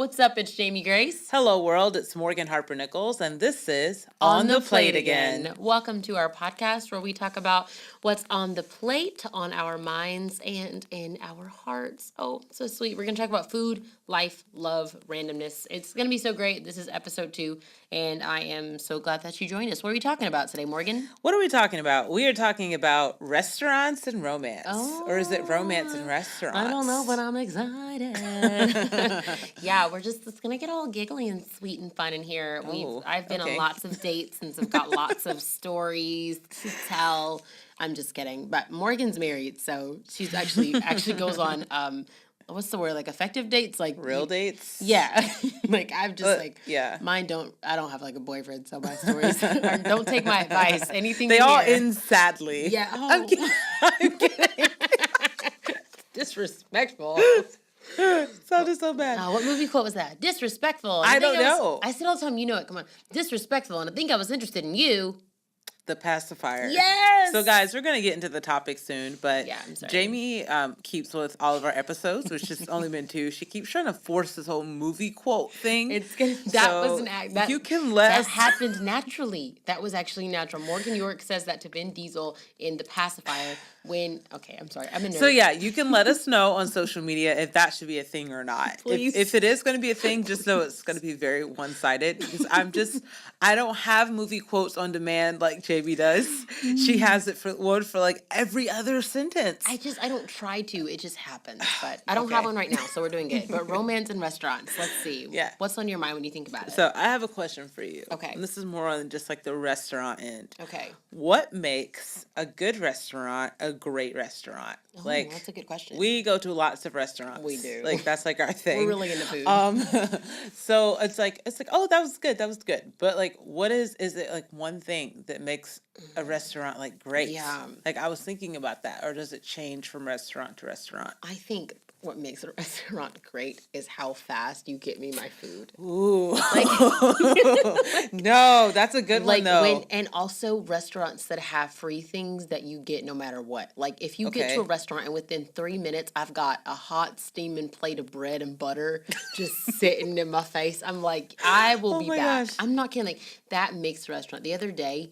What's up? It's Jamie Grace. Hello, world. It's Morgan Harper Nichols, and this is On the Plate Again. Welcome to our podcast where we talk about what's on the plate, on our minds, and in our hearts. Oh, so sweet. We're going to talk about food, life, love, randomness. It's going to be so great. This is episode 2, and I am so glad that you joined us. What are we talking about today, Morgan? What are we talking about? We are talking about restaurants and romance. Oh, or is it romance and restaurants? I don't know, but I'm excited. Yeah, it's going to get all giggly and sweet and fun in here. I've been on lots of dates and I've got lots of stories to tell. I'm just kidding. But Morgan's married, so she's actually goes on what's the word? Like effective dates? Like real dates? Yeah. Like I've just yeah. I don't have like a boyfriend, so my stories don't take my advice. Anything they you all hear. end sadly. Yeah. Oh. I'm kidding. Disrespectful. Sounded so bad. What movie quote was that? Disrespectful. I don't know. I said all the time, you know it. Come on. Disrespectful. And I think I was interested in you. The pacifier. Yes. So, guys, we're going to get into the topic soon, but I'm sorry. Jamie keeps with all of our episodes, which has only been 2. She keeps trying to force this whole movie quote thing. That was an act. That, you can let that happened naturally. That was actually natural. Morgan York says that to Vin Diesel in The Pacifier I'm sorry. I'm a nerd. So, yeah, you can let us know on social media if that should be a thing or not. Please. If it is going to be a thing, just know it's going to be very one-sided because I don't have movie quotes on demand like JB does. She has it for like every other sentence. I don't try to. It just happens. But I don't have one right now, so we're doing good. But romance and restaurants. Let's see. Yeah. What's on your mind when you think about it? So I have a question for you. Okay. And this is more on just like the restaurant end. Okay. What makes a good restaurant a great restaurant? Oh, that's a good question. We go to lots of restaurants. We do. Like that's like our thing. We're really into food. So it's like, oh, that was good. But like, what is it like one thing that makes a restaurant like great? Yeah. Like I was thinking about that, or does it change from restaurant to restaurant? I think what makes a restaurant great is how fast you get me my food. Ooh. No, that's a good one though. And also restaurants that have free things that you get no matter what. Like if you get to a restaurant and within 3 minutes I've got a hot steaming plate of bread and butter just sitting in my face, I'm like, I will be back. Gosh. I'm not kidding. Like that makes the restaurant. The other day,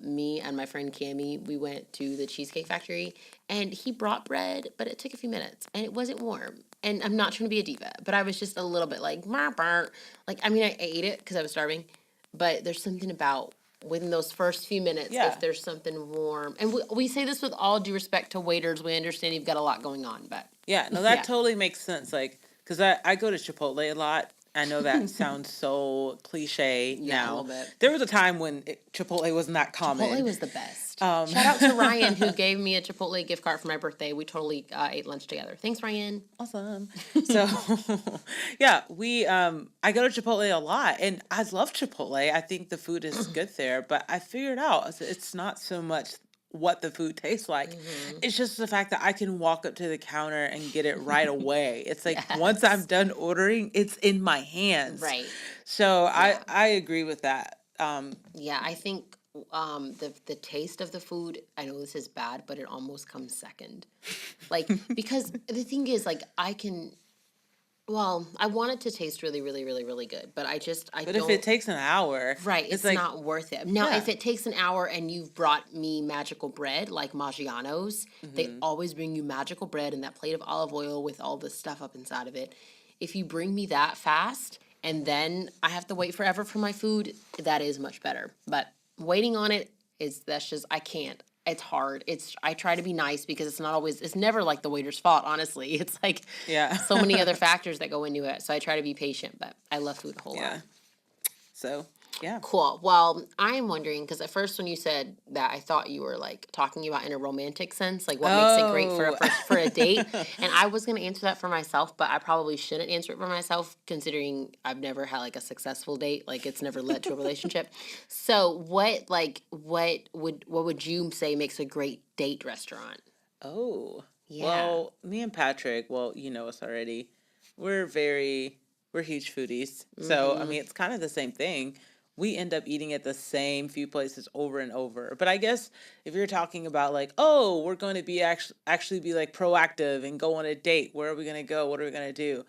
me and my friend Cammie, we went to the Cheesecake Factory and he brought bread, but it took a few minutes and it wasn't warm. And I'm not trying to be a diva, but I was just a little bit like, I ate it because I was starving, but there's something about within those first few minutes, if there's something warm. And we say this with all due respect to waiters. We understand you've got a lot going on, but. Yeah, no, that totally makes sense. Like, because I go to Chipotle a lot. I know that sounds so cliche now. A little bit. There was a time when Chipotle wasn't that common. Chipotle was the best. Shout out to Ryan who gave me a Chipotle gift card for my birthday. We totally ate lunch together. Thanks, Ryan. Awesome. So, yeah, I go to Chipotle a lot, and I love Chipotle. I think the food is good there, but I figured out it's not so much what the food tastes like. Mm-hmm. It's just the fact that I can walk up to the counter and get it right away. It's like once I'm done ordering, it's in my hands. Right. So I agree with that. I think the taste of the food, I know this is bad, but it almost comes second. Like, because the thing is, like, I want it to taste really, really, really, really good, but But if it takes an hour... Right, it's like, not worth it. Now, if it takes an hour and you've brought me magical bread, like Maggiano's, they always bring you magical bread and that plate of olive oil with all the stuff up inside of it. If you bring me that fast and then I have to wait forever for my food, that is much better. But waiting on it I can't. It's hard. I try to be nice because it's never like the waiter's fault, honestly. It's like so many other factors that go into it. So I try to be patient, but I love food a whole lot. So, yeah. Cool. Well, I'm wondering, because at first when you said that, I thought you were like talking about in a romantic sense, like what makes it great for a date. And I was going to answer that for myself, but I probably shouldn't answer it for myself, considering I've never had like a successful date. Like it's never led to a relationship. So what would you say makes a great date restaurant? Oh, yeah. Well, me and Patrick, you know us already. We're huge foodies. So, I mean, it's kind of the same thing. We end up eating at the same few places over and over. But I guess if you're talking about like, oh, we're going to be actually be like proactive and go on a date. Where are we going to go? What are we going to do?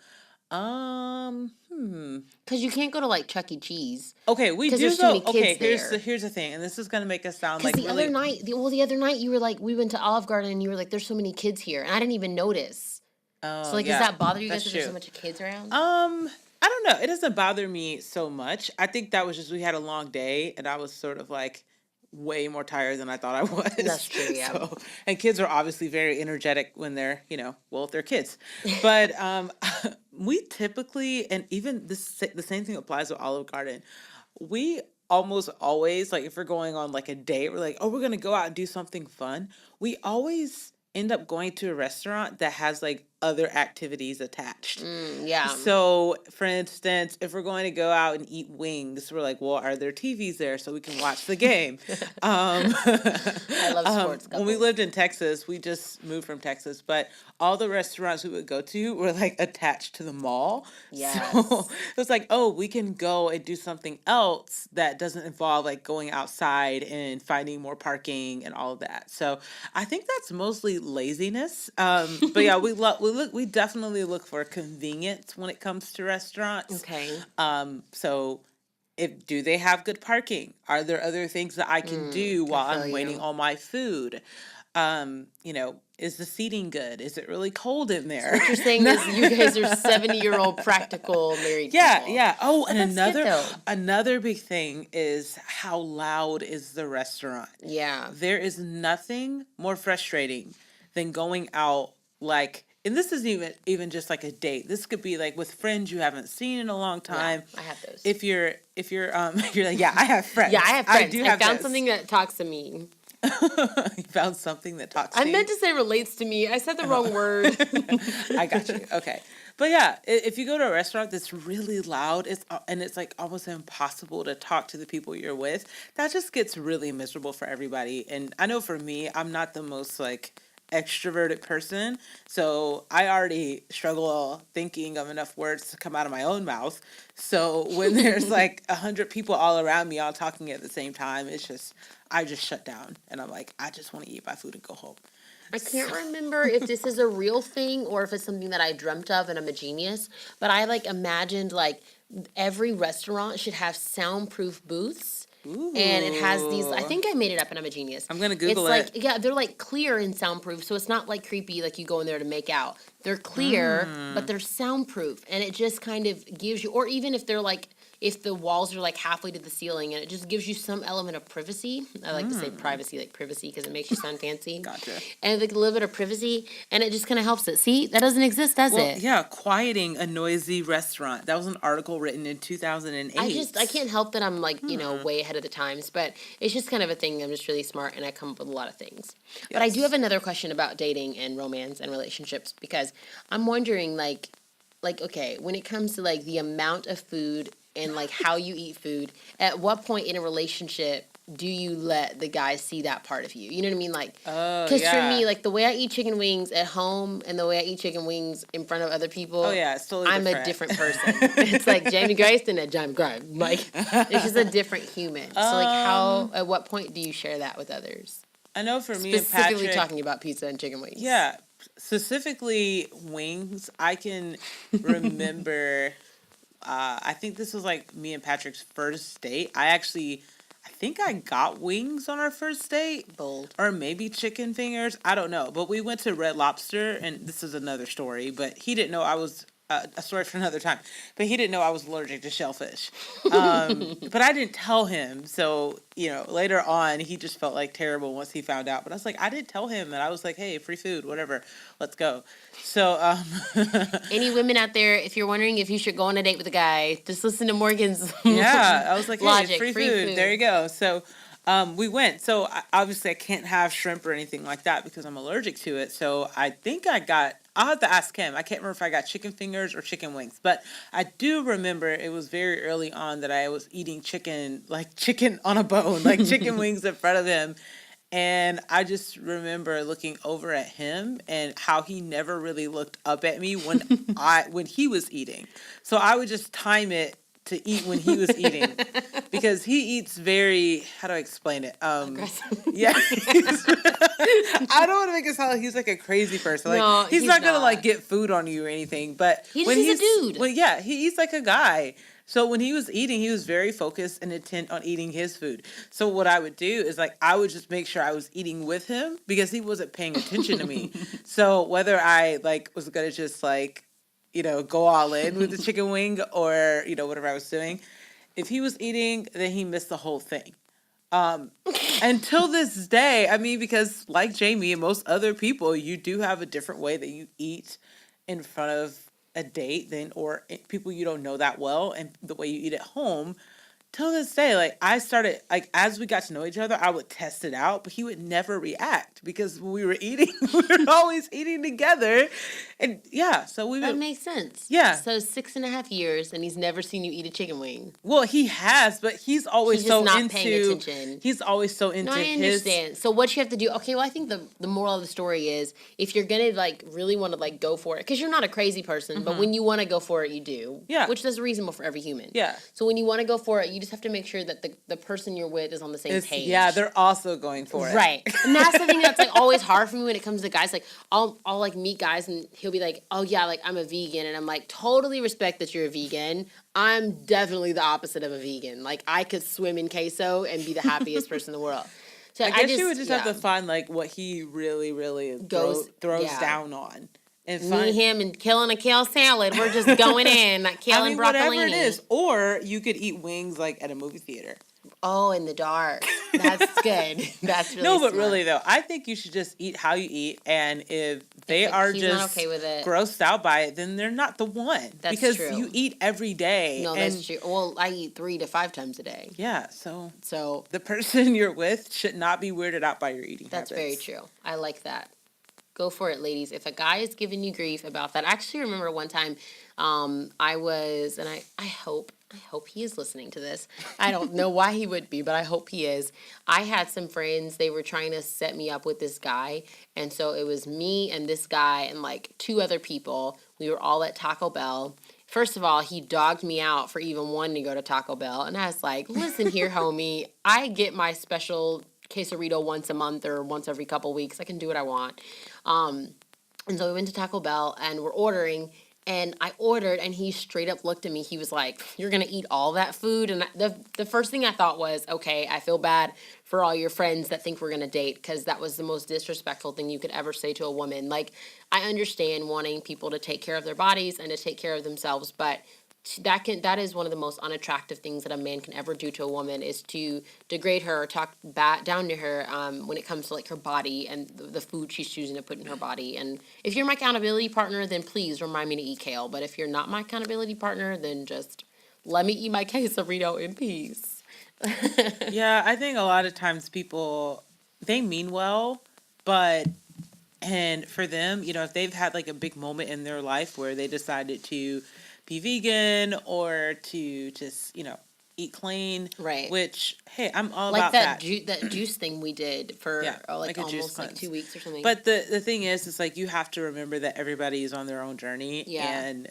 Because you can't go to like Chuck E. Cheese. Okay, we Because do there's too go. many kids Okay, there. here's the thing, and this is gonna make us sound Because like the really. other night, the other night you were like, we went to Olive Garden and you were like, there's so many kids here, and I didn't even notice. So Oh like, does yeah, that bother you guys that's that there's so true. much kids around? I don't know. It doesn't bother me so much. I think that was just we had a long day, and I was sort of like way more tired than I thought I That's was. true. Yeah. So, and kids are obviously very energetic when they're, well, they're kids. But we typically, and even the same thing applies to Olive Garden. We almost always, like, if we're going on like a date, we're like, oh, we're gonna go out and do something fun. We always end up going to a restaurant that has like other activities attached. Yeah. So, for instance, if we're going to go out and eat wings, we're like, well, are there TVs there so we can watch the game? I love sports When we couples. lived in Texas, we just moved from Texas, but all the restaurants we would go to were like attached to the mall. Yes. So it was like, oh, we can go and do something else that doesn't involve like going outside and finding more parking and all of that. So I think that's mostly laziness. But yeah, we definitely look for convenience when it comes to restaurants. Okay. So do they have good parking? Are there other things that I can do while I'm waiting on my food? Is the seating good? Is it really cold in there? So what you're saying is you guys are 70-year-old practical married people. Yeah. Oh, and That's another big thing is how loud is the restaurant? Yeah. There is nothing more frustrating than going out like, and this isn't even just like a date. This could be like with friends you haven't seen in a long time. Yeah, I have those. If you're you're like, yeah, I have friends. Yeah, I have friends. I found something that talks to me. You found something that talks to you? I meant to say relates to me. I said the wrong word. I got you. Okay. But yeah, if you go to a restaurant that's really loud, and it's like almost impossible to talk to the people you're with, that just gets really miserable for everybody. And I know for me, I'm not the most like extroverted person, so I already struggle thinking of enough words to come out of my own mouth. So when there's like 100 people all around me all talking at the same time, I just shut down and I'm like, I just want to eat my food and go home. I can't remember if this is a real thing or if it's something that I dreamt of and I'm a genius, but I like imagined like every restaurant should have soundproof booths. Ooh. And it has these, I think I made it up and I'm a genius. I'm going to Google it. Like, yeah, they're like clear and soundproof. So it's not like creepy, like you go in there to make out. They're clear, but they're soundproof. And it just kind of gives you, or even if they're like, if the walls are like halfway to the ceiling and it just gives you some element of privacy. I like to say privacy, like privacy, because it makes you sound fancy. Gotcha. And like a little bit of privacy, and it just kind of helps it. See, that doesn't exist, does it? Yeah, quieting a noisy restaurant. That was an article written in 2008. I can't help that I'm like, way ahead of the times, but it's just kind of a thing. I'm just really smart and I come up with a lot of things. Yes. But I do have another question about dating and romance and relationships, because I'm wondering like, okay, when it comes to like the amount of food and like how you eat food, at what point in a relationship do you let the guy see that part of you? You know what I mean? Like, because for me, like the way I eat chicken wings at home and the way I eat chicken wings in front of other people, it's totally I'm a different person. It's like Jamie Grace and a Jamie Grace. Like, it's just a different human. So like at what point do you share that with others? I know for me and Patrick, specifically talking about pizza and chicken wings. Yeah, specifically wings. I can remember, I think this was like me and Patrick's first date. I think I got wings on our first date. Bold. Or maybe chicken fingers. I don't know. But we went to Red Lobster, and this is another story, but he didn't know I was, a story for another time, but he didn't know I was allergic to shellfish. But I didn't tell him. So, later on, he just felt like terrible once he found out. But I was like, I didn't tell him. And I was like, hey, free food, whatever. Let's go. So, any women out there, if you're wondering if you should go on a date with a guy, just listen to Morgan's yeah, I was like, hey, logic, free food. There you go. So, we went. So, obviously, I can't have shrimp or anything like that because I'm allergic to it. So, I think I'll have to ask him. I can't remember if I got chicken fingers or chicken wings. But I do remember it was very early on that I was eating chicken on a bone, like chicken wings in front of him. And I just remember looking over at him and how he never really looked up at me when he was eating. So I would just time it to eat when he was eating because he eats very, how do I explain it? Aggressive. Yeah. I don't want to make it sound like he's like a crazy person. Like No, he's not gonna like not. get food on you or anything, but He's when just a dude. well, yeah, he eats like a guy. So when he was eating, he was very focused and intent on eating his food. So what I would do is like I would just make sure I was eating with him because he wasn't paying attention to me. So whether I like was gonna just like, go all in with the chicken wing or, whatever I was doing, if he was eating, then he missed the whole thing. Until this day, I mean, because like Jamie and most other people, you do have a different way that you eat in front of a date or people you don't know that well, and the way you eat at home. Till this day, like I started, like as we got to know each other, I would test it out, but he would never react because when we were eating, we were always eating together, and yeah, so we would. That makes sense. Yeah. So 6.5 years, and he's never seen you eat a chicken wing. Well, he has, but he's always He's just not into. paying attention. He's always so into. No, I understand. So what you have to do? Okay, well, I think the moral of the story is if you're gonna like really want to like go for it, because you're not a crazy person, but when you want to go for it, you do. Yeah. Which is reasonable for every human. Yeah. So when you want to go for it, you just have to make sure that the person you're with is on the same page. Yeah, they're also going for it. Right. And that's the thing that's like always hard for me when it comes to guys. Like I'll like meet guys and he'll be like, oh yeah, like I'm a vegan, and I'm like, totally respect that you're a vegan. I'm definitely the opposite of a vegan. Like I could swim in queso and be the happiest person in the world. So I guess you would just have to find like what he really, really throws down on. And me, him, and killing a kale salad. We're just going in, like killing broccolini. Whatever it is. Or you could eat wings like at a movie theater. Oh, in the dark. That's good. That's really No, but smart. really though, I think you should just eat how you eat, and if they are he's just not okay with it, grossed out by it, then they're not the one. That's because true. You eat every day. No, that's true. Well, I eat 3 to 5 times a day. Yeah, so the person you're with should not be weirded out by your eating That's habits. very true. I like that. Go for it, ladies. If a guy is giving you grief about that, I actually remember one time I was, and I hope he is listening to this. I don't know why he would be, but I hope he is. I had some friends, they were trying to set me up with this guy, and so it was me and this guy and like 2 other people. We were all at Taco Bell. First of all, he dogged me out for even wanting to go to Taco Bell, and I was like, listen here, homie, I get my special quesarito once a month or once every couple weeks. I can do what I want. And so we went to Taco Bell and we're ordering, and I ordered, and he straight up looked at me. He was like, you're going to eat all that food? And the first thing I thought was, okay, I feel bad for all your friends that think we're going to date, because that was the most disrespectful thing you could ever say to a woman. Like, I understand wanting people to take care of their bodies and to take care of themselves, but that is one of the most unattractive things that a man can ever do to a woman, is to degrade her or talk down to her when it comes to like her body and the food she's choosing to put in her body. And if you're my accountability partner, then please remind me to eat kale. But if you're not my accountability partner, then just let me eat my quesarito in peace. Yeah, I think a lot of times people, they mean well, and for them, if they've had like a big moment in their life where they decided to be vegan or to just, eat clean. Right. Which, hey, I'm all like about that. That juice thing we did for like almost like 2 weeks or something. But the thing is, it's like you have to remember that everybody is on their own journey. Yeah. And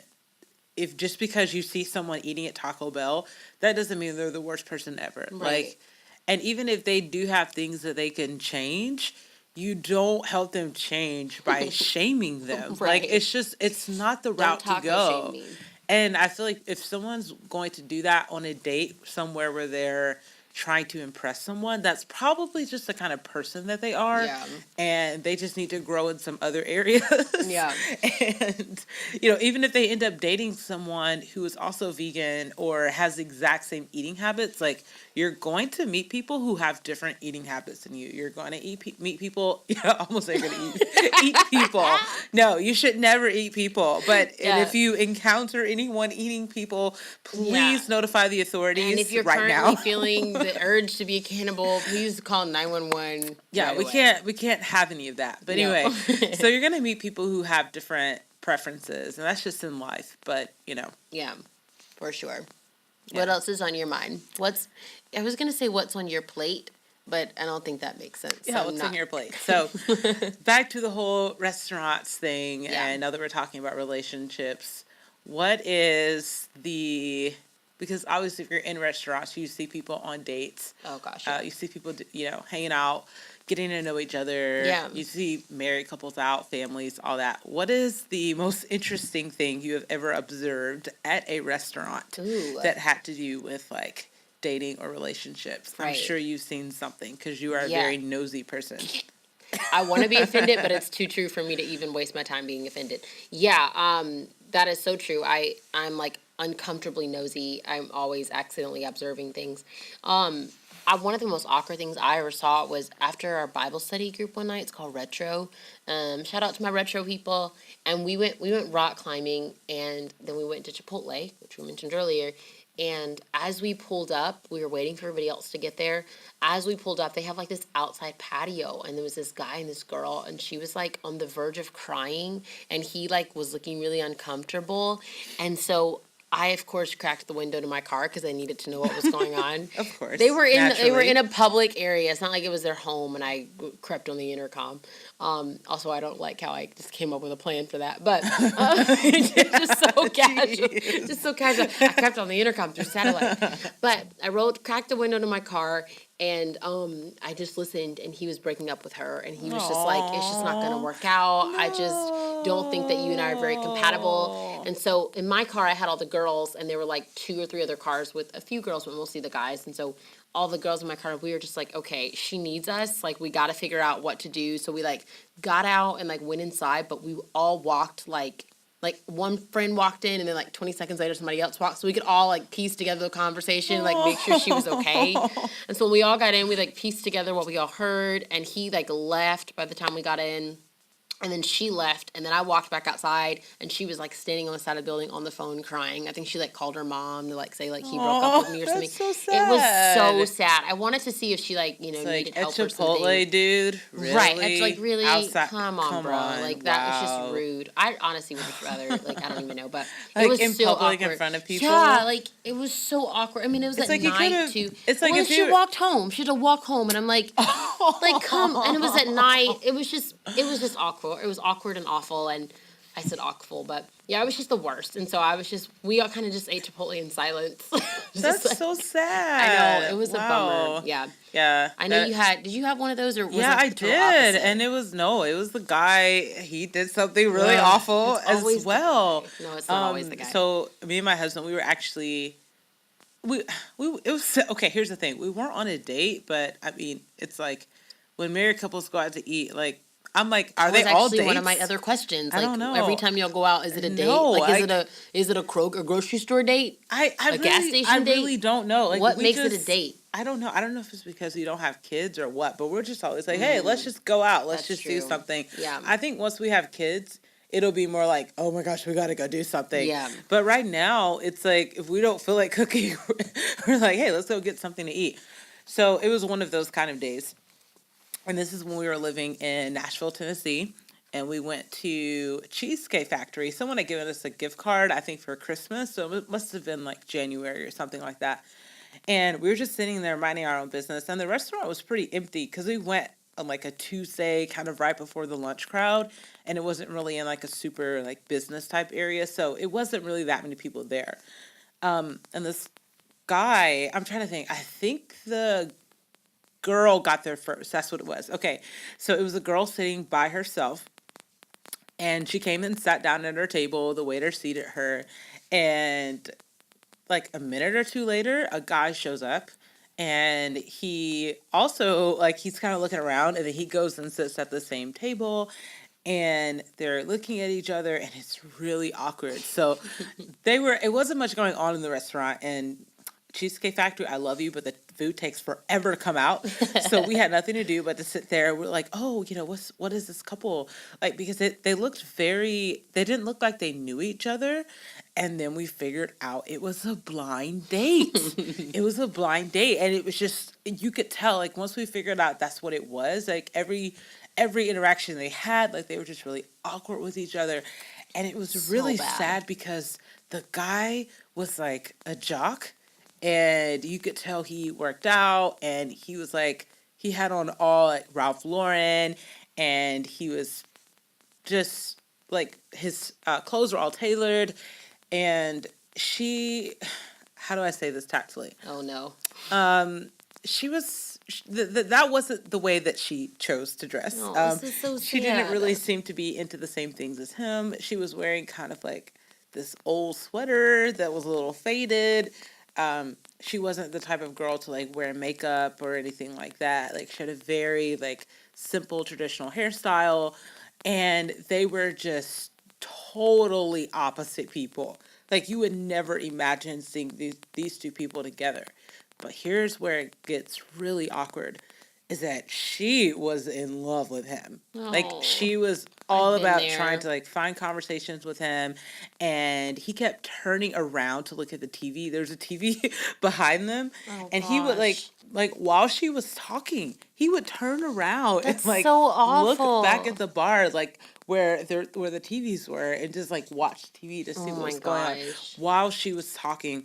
if just because you see someone eating at Taco Bell, that doesn't mean they're the worst person ever. Right. Like, and even if they do have things that they can change, you don't help them change by shaming them. Right. Like, it's not the route to go. Shame me. And I feel like if someone's going to do that on a date somewhere where they're trying to impress someone, that's probably just the kind of person that they are. Yeah. And they just need to grow in some other areas. Yeah. And, even if they end up dating someone who is also vegan or has the exact same eating habits, like, you're going to meet people who have different eating habits than you. You're going to meet people. I almost say you're going to eat people. No, you should never eat people. But and if you encounter anyone eating people, please notify the authorities and if you're right currently now. feeling the urge to be a cannibal, please call 911. Yeah, right we away. can't have any of that. But No. anyway, so you're going to meet people who have different preferences, and that's just in life. But, Yeah, for sure. Yeah. What else is on your mind? I was going to say what's on your plate, but I don't think that makes sense. Yeah, what's on your plate? So back to the whole restaurants thing, Yeah. and now that we're talking about relationships, what is the because obviously if you're in restaurants, you see people on dates. Oh gosh. Yeah. You see people, hanging out, getting to know each other. Yeah. You see married couples out, families, all that. What is the most interesting thing you have ever observed at a restaurant that had to do with like dating or relationships? Right. I'm sure you've seen something because you are a very nosy person. I want to be offended, but it's too true for me to even waste my time being offended. Yeah, that is so true. I'm like uncomfortably nosy. I'm always accidentally observing things. One of the most awkward things I ever saw was after our Bible study group one night. It's called Retro. Shout out to my Retro people. And we went rock climbing, and then we went to Chipotle, which we mentioned earlier. And as we pulled up, we were waiting for everybody else to get there. As we pulled up, they have like this outside patio, and there was this guy and this girl, and she was like on the verge of crying, and he like was looking really uncomfortable. And so I, of course, cracked the window to my car because I needed to know what was going on. Of course, they were in a public area. It's not like it was their home, and I crept on the intercom. Also, I don't like how I just came up with a plan for that, but just so casual, just so casual. I crept on the intercom through satellite, but I cracked the window to my car, and I just listened, and he was breaking up with her, and he was just like, "It's just not gonna work out. No. I just don't think that you and I are very compatible." And so in my car, I had all the girls, and there were like 2 or 3 other cars with a few girls, but mostly the guys, and so all the girls in my car, we were just like, okay, she needs us. Like, we got to figure out what to do. So we, like, got out and, like, went inside, but we all walked, like one friend walked in, and then, like, 20 seconds later, somebody else walked. So we could all, like, piece together the conversation, like, make sure she was okay. And so when we all got in, we, like, pieced together what we all heard, and he, like, left by the time we got in. And then she left, and then I walked back outside, and she was, like, standing on the side of the building on the phone crying. I think she, like, called her mom to, like, say, like, he broke up with me or something. So sad. It was so sad. I wanted to see if she, like, it's needed help or something. Chipotle, dude. Really? Right. It's, like, really, outside. Come on, bro. Like, that was just rude. I honestly would have rather, like, I don't even know, but like it was in so public awkward. In front of people? Yeah, like, it was so awkward. I mean, it was at night, too. It's like if she walked home. She had to walk home, and I'm like, come. And it was at night. It was just awkward. It was awkward and awful, and I said awful, but yeah, it was just the worst. And so we all kind of just ate Chipotle in silence. That's like, so sad. I know, it was a bummer. Yeah. Yeah. I know did you have one of those, or was I it did. opposite? And it was the guy, he did something really awful as well. No, it's not always the guy. So me and my husband, we were actually, it was, okay, here's the thing. We weren't on a date, but I mean, it's like when married couples go out to eat, like, I'm like, are they all dates? One of my other questions. Like, I don't know. Every time y'all go out, is it a date? Like, is it a Kroger grocery store date? Gas station date? I really don't know. Like, what makes it a date? I don't know. I don't know if it's because we don't have kids or what, but we're just always like, hey, let's just go out. Let's just do something. Yeah. I think once we have kids, it'll be more like, oh my gosh, we got to go do something. Yeah. But right now, it's like, if we don't feel like cooking, we're like, hey, let's go get something to eat. So it was one of those kind of days. And this is when we were living in Nashville, Tennessee, and we went to Cheesecake Factory. Someone had given us a gift card, I think, for Christmas, so it must have been like January or something like that. And we were just sitting there minding our own business, and the restaurant was pretty empty because we went on like a Tuesday, kind of right before the lunch crowd, and it wasn't really in like a super like business type area, so it wasn't really that many people there. And this guy, I'm trying to think, I think the girl got there first. That's what it was. Okay. So it was a girl sitting by herself, and she came and sat down at her table. The waiter seated her, and like a minute or two later, a guy shows up, and he also, like, he's kind of looking around, and then he goes and sits at the same table, and they're looking at each other, and it's really awkward. So it wasn't much going on in the restaurant, and Cheesecake Factory, I love you, but the food takes forever to come out. So we had nothing to do but to sit there. We're like, oh, what is this couple? Like, because they didn't look like they knew each other. And then we figured out it was a blind date. It was a blind date. And it was just, you could tell, like, once we figured out that's what it was, like, every interaction they had, like, they were just really awkward with each other. And it was really sad because the guy was, like, a jock. And you could tell he worked out, and he was like, he had on all like Ralph Lauren, and he was just like, his clothes were all tailored, and how do I say this tactfully? Oh no. She was that wasn't the way that she chose to dress. Oh, this is so She didn't really sad. seem to be into the same things as him. She was wearing kind of like this old sweater that was a little faded. She wasn't the type of girl to like wear makeup or anything like that. Like she had a very like simple traditional hairstyle, and they were just totally opposite people. Like you would never imagine seeing these two people together. But here's where it gets really awkward is that she was in love with him. Like Oh, she was I've all been about trying there. to like find conversations with him, and he kept turning around to look at the TV. There's a TV behind them, Oh and he would gosh. like while she was talking, he would turn around and That's like so look back at awful. the bar like where the TVs were and just like watch TV to see Oh what my was going on gosh. while she was talking.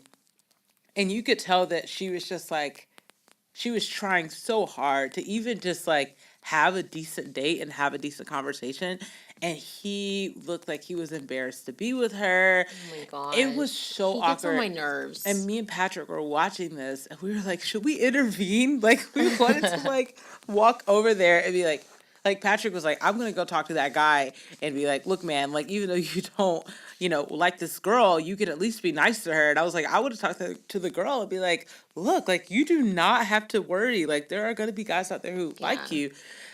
And you could tell that she was just like she was trying so hard to even just like have a decent date and have a decent conversation, and he looked like he was embarrassed to be with her. Oh my It was gosh. so He gets on awkward. my And nerves. me and Patrick were watching this and we were like, should we intervene? Like we wanted to like walk over there and be like Patrick was like, I'm gonna go talk to that guy and be like, look, man, like even though you don't, like this girl, you could at least be nice to her. And I was like, I would have talked to the girl and be like, look, like you do not have to worry. Like there are gonna be guys out there who like Yeah. you.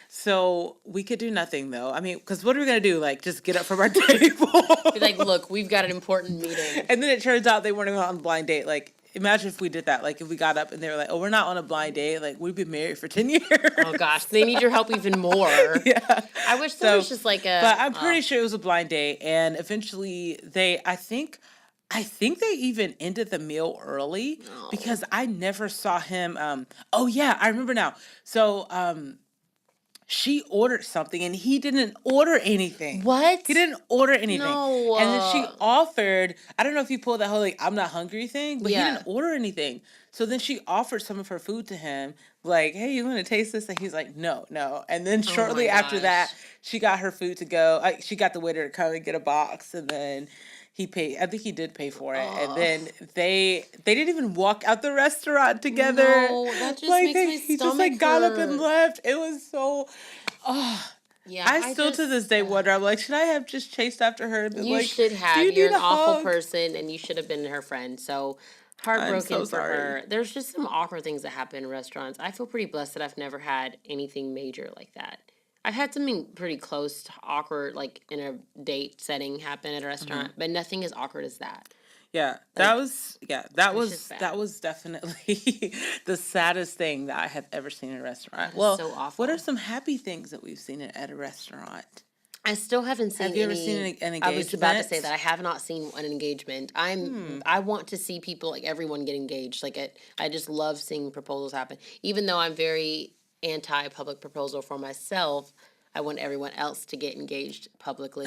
So we could do nothing though. I mean, because what are we gonna do? Like just get up from our table? Be like, look, we've got an important meeting. And then it turns out they weren't even on a blind date. Like, imagine if we did that. Like, if we got up and they were like, "Oh, we're not on a blind date. Like, we've been married for 10 years." Oh gosh, they need your help even more. Yeah. I wish there was just like a. But I'm pretty sure it was a blind date, and eventually I think they even ended the meal early Oh. because I never saw him. Oh yeah, I remember now. So she ordered something and he didn't order anything. What? He didn't order anything. No. And then she offered, I don't know if he pulled that whole like I'm not hungry thing, but he Yeah. didn't order anything. So then she offered some of her food to him, like, hey, you want to taste this? And he's like, no, no. And then Oh my shortly after that, gosh. she got her food to go. She got the waiter to come and get a box, and then he paid. I think he did pay for it. And Oh. then they didn't even walk out the restaurant together. No, that just Like makes my he just like stomach got up and hurt. left. It was so oh, Yeah, I I still to just. this day wonder. I'm like, should I have just chased after her and been You like, should "Do have. you You're need an a awful hug?" person and you should have been her friend. So I'm so heartbroken for sorry. her. There's just some awkward things that happen in restaurants. I feel pretty blessed that I've never had anything major like that. I've had something pretty close to awkward, like in a date setting, happen at a Hmm. restaurant, but nothing as awkward as that. Yeah, Like, it's just that bad. was definitely the saddest thing that I have ever seen in a restaurant. That is Well, so what are awful. some happy things that we've seen at a restaurant? I still haven't seen Have you ever seen any. an I was about to say that engagement? I have not seen an engagement. Hmm. I want to see people like everyone get engaged. Like I just love seeing proposals happen. Even though I'm very anti public proposal for myself, I want everyone else to get engaged publicly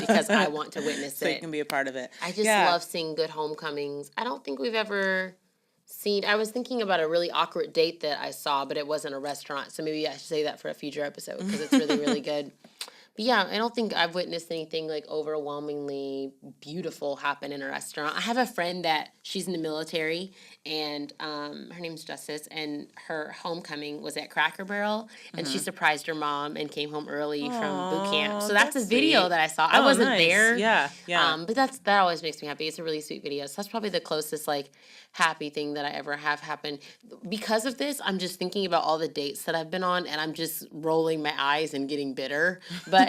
because I want to witness So you it. can be a part of it. I just Yeah. love seeing good homecomings. I don't think we've ever seen. I was thinking about a really awkward date that I saw, but it wasn't a restaurant. So maybe I should say that for a future episode because it's really really good. But yeah, I don't think I've witnessed anything like overwhelmingly beautiful happen in a restaurant. I have a friend that she's in the military, and her name's Justice, and her homecoming was at Cracker Barrel, and she Mhm. surprised her mom and came home early from boot camp. Oh, So that's a that's video sweet. that I saw. I Oh, wasn't nice. there, Yeah, yeah. but that always makes me happy. It's a really sweet video. So that's probably the closest like happy thing that I ever have happen. Because of this, I'm just thinking about all the dates that I've been on, and I'm just rolling my eyes and getting bitter. But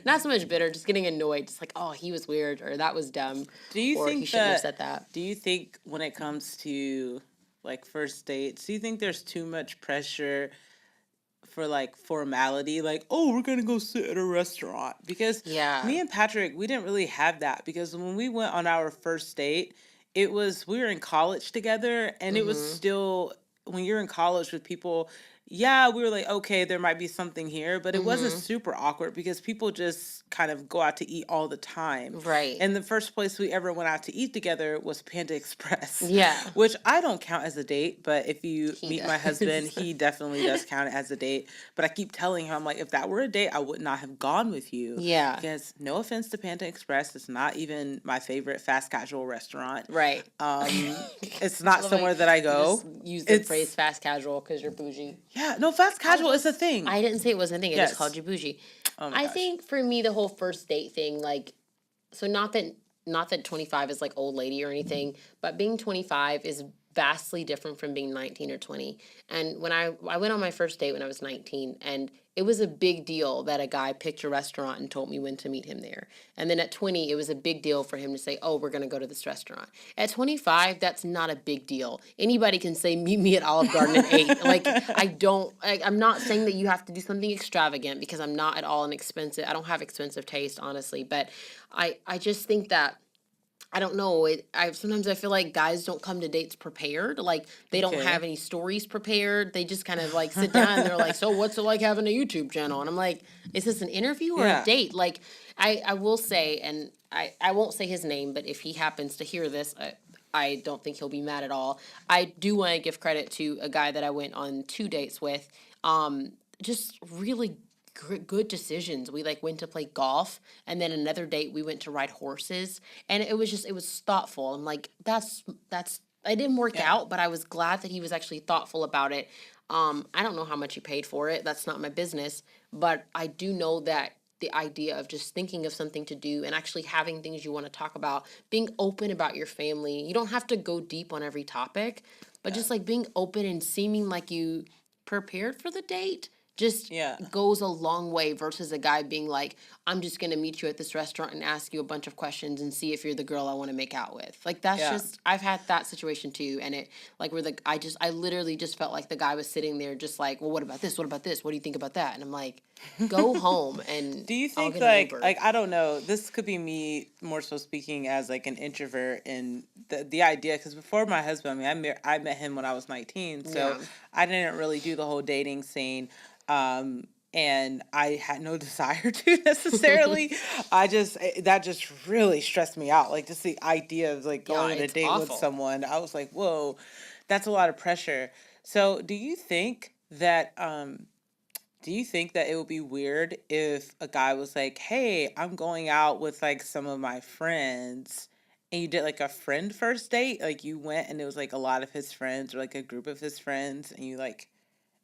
not so much bitter, just getting annoyed. Just like, oh, he was weird, or that was dumb, Do you or he think shouldn't have that said that. do you think when it comes to like first dates, do you think there's too much pressure for like formality, like, oh, we're gonna go sit at a restaurant? Because Yeah. me and Patrick, we didn't really have that because when we went on our first date, we were in college together, and it was Mm-hmm. still when you're in college with people, yeah, we were like, okay, there might be something here, but it wasn't Mm-hmm. super awkward because people just kind of go out to eat all the time. Right. And the first place we ever went out to eat together was Panda Express, Yeah. which I don't count as a date, but if you He meet my husband, does. he definitely does count it as a date. But I keep telling him, I'm like, if that were a date, I would not have gone with you. Yeah. Because no offense to Panda Express, it's not even my favorite fast casual restaurant. Right. It's I not love how somewhere that I you just go. use the phrase It's fast casual because you're bougie. yeah, no, fast casual is a thing. I didn't say it wasn't a thing. I just called Yes. you bougie. Oh my I gosh. think for me, the whole first date thing, like, so not that 25 is like old lady or anything, but being 25 is vastly different from being 19 or 20. And when I went on my first date when I was 19, and it was a big deal that a guy picked a restaurant and told me when to meet him there. And then at 20, it was a big deal for him to say, "Oh, we're going to go to this restaurant." At 25, that's not a big deal. Anybody can say, "Meet me at Olive Garden at 8." Like, I'm not saying that you have to do something extravagant because I'm not at all I don't have expensive taste, honestly. But I just think that I don't know. I sometimes I feel like guys don't come to dates prepared. Like they don't have Okay. any stories prepared. They just kind of like sit down and they're like, "So what's it like having a YouTube channel?" And I'm like, "Is this an interview or a Yeah. date?" Like I will say, and I won't say his name, but if he happens to hear this, I don't think he'll be mad at all. I do want to give credit to a guy that I went on 2 dates with. Just really good decisions. We like went to play golf, and then another date we went to ride horses, and it was thoughtful. I'm like, that's it didn't work Yeah. out, but I was glad that he was actually thoughtful about it. I don't know how much he paid for it. That's not my business, but I do know that the idea of just thinking of something to do and actually having things you want to talk about, being open about your family. You don't have to go deep on every topic, but Yeah. just like being open and seeming like you prepared for the date just Yeah. goes a long way versus a guy being like, "I'm just going to meet you at this restaurant and ask you a bunch of questions and see if you're the girl I want to make out with." Like that's Yeah. just I've had that situation too, and it like where the I literally just felt like the guy was sitting there just like, "Well, what about this? What about this? What do you think about that?" And I'm like, "Go home and Do you I'll think get an Uber." I don't know, this could be me more so speaking as like an introvert and the idea because before my husband, I mean, I met him when I was 19, so Yeah. I didn't really do the whole dating scene. Um and I had no desire to necessarily. That just really stressed me out. Like just the idea of like Yeah, going on a it's date with awful. someone. I was like, whoa, that's a lot of pressure. So do you think that it would be weird if a guy was like, "Hey, I'm going out with like some of my friends," and you did like a friend first date? Like you went and it was like a lot of his friends or like a group of his friends, and you like,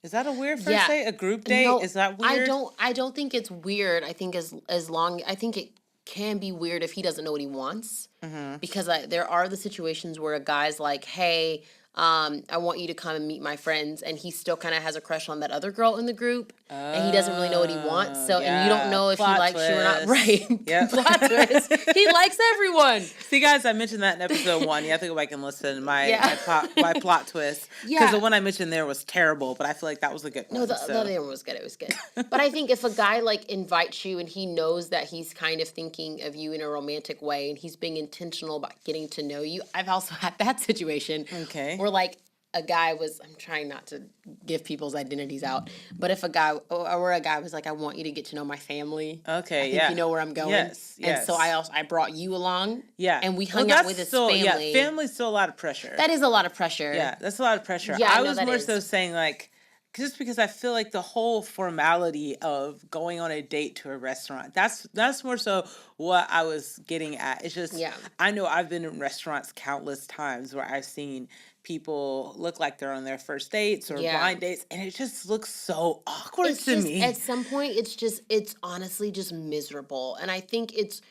is that a weird first Yeah. date? A group date? No, Is that I weird? don't I don't think it's weird. I think as long I think it can be weird if he doesn't know what he wants Mm-hmm. because there are the situations where a guy's like, "Hey, I want you to come and meet my friends," and he still kind of has a crush on that other girl in the group, and he doesn't really know what he wants. Oh, So, and you don't yeah. know if he Plot likes you or not. Right? twist. Yep. Plot twist. He likes everyone. See, guys, I mentioned that in episode 1. You have to go back and listen. Yeah. My plot twist, because the Yeah. one I mentioned there was terrible, but I feel like that was a good No, one. the So other one was good. It was good. But I think if a guy like invites you and he knows that he's kind of thinking of you in a romantic way and he's being intentional about getting to know you, I've also had that situation okay. where like a guy was, I'm trying not to give people's identities out, but if a guy or a guy was like, "I want you to get to know my family." I Okay, think you yeah. know where I'm going. Yes, And so yes. I brought you along Yeah. and we Well, hung out that's with his still, yeah, family. family's still a lot of pressure. That is a lot of pressure. Yeah, that's a lot of pressure. Yeah, I no, was that more so is. saying like just because I feel like the whole formality of going on a date to a restaurant, that's more so what I was getting at. It's just Yeah. I know I've been in restaurants countless times where I've seen people look like they're on their first dates or Yeah. blind dates and it just looks so awkward It's to just at me. some point it's honestly just miserable, and I think it's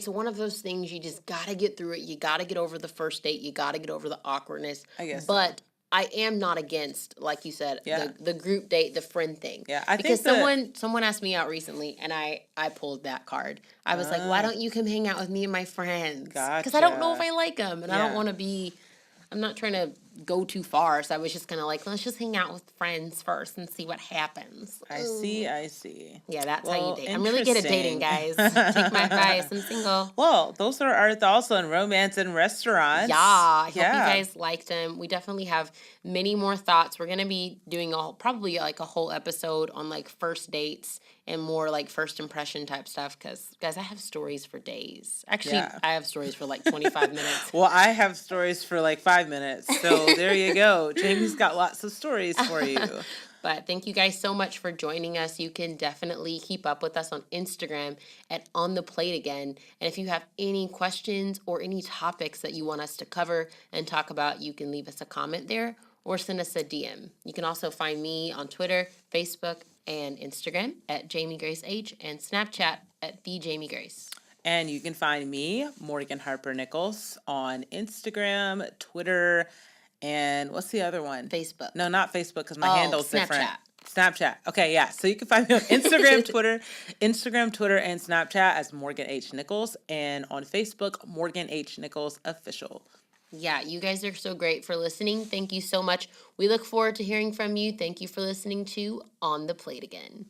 one of those things you just got to get through it. You got to get over the first date. You got to get over the awkwardness. I guess so. But I am not against, like you said, Yeah. the group date, the friend thing. Yeah, I Because think that someone asked me out recently, and I pulled that card. I was like, "Why uh don't you come hang out with me and my friends?" Because I don't know if gotcha. I like them, and I don't Yeah. want to be. I'm not trying to go too far. So I was just kind of like, let's just hang out with friends first and see what happens. I see. I see. Yeah, that's how you Well, date. I'm really good at dating, interesting. guys. Take my advice. I'm single. Well, those are our thoughts on romance and Yeah, restaurants. I hope you Yeah. guys liked them. We definitely have many more thoughts. We're gonna be doing probably like a whole episode on like first dates and more like first impression type stuff. Because guys, I have stories for days. Actually, Yeah. I have stories for like 25 minutes. Well, I have stories for like 5 minutes. So there you go. Jamie's got lots of stories for you. But thank you guys so much for joining us. You can definitely keep up with us on Instagram at On the Plate Again. And if you have any questions or any topics that you want us to cover and talk about, you can leave us a comment there or send us a DM. You can also find me on Twitter, Facebook, and Instagram at Jamie Grace H and Snapchat at the Jamie Grace. And you can find me, Morgan Harper Nichols, on Instagram, Twitter, and what's the other one? Facebook. No, not Facebook, because my handle's Snapchat. different. Snapchat. Okay, yeah. So you can find me on Instagram, Twitter, and Snapchat as Morgan H. Nichols, and on Facebook, Morgan H. Nichols Official. Yeah, you guys are so great for listening. Thank you so much. We look forward to hearing from you. Thank you for listening to On the Plate Again.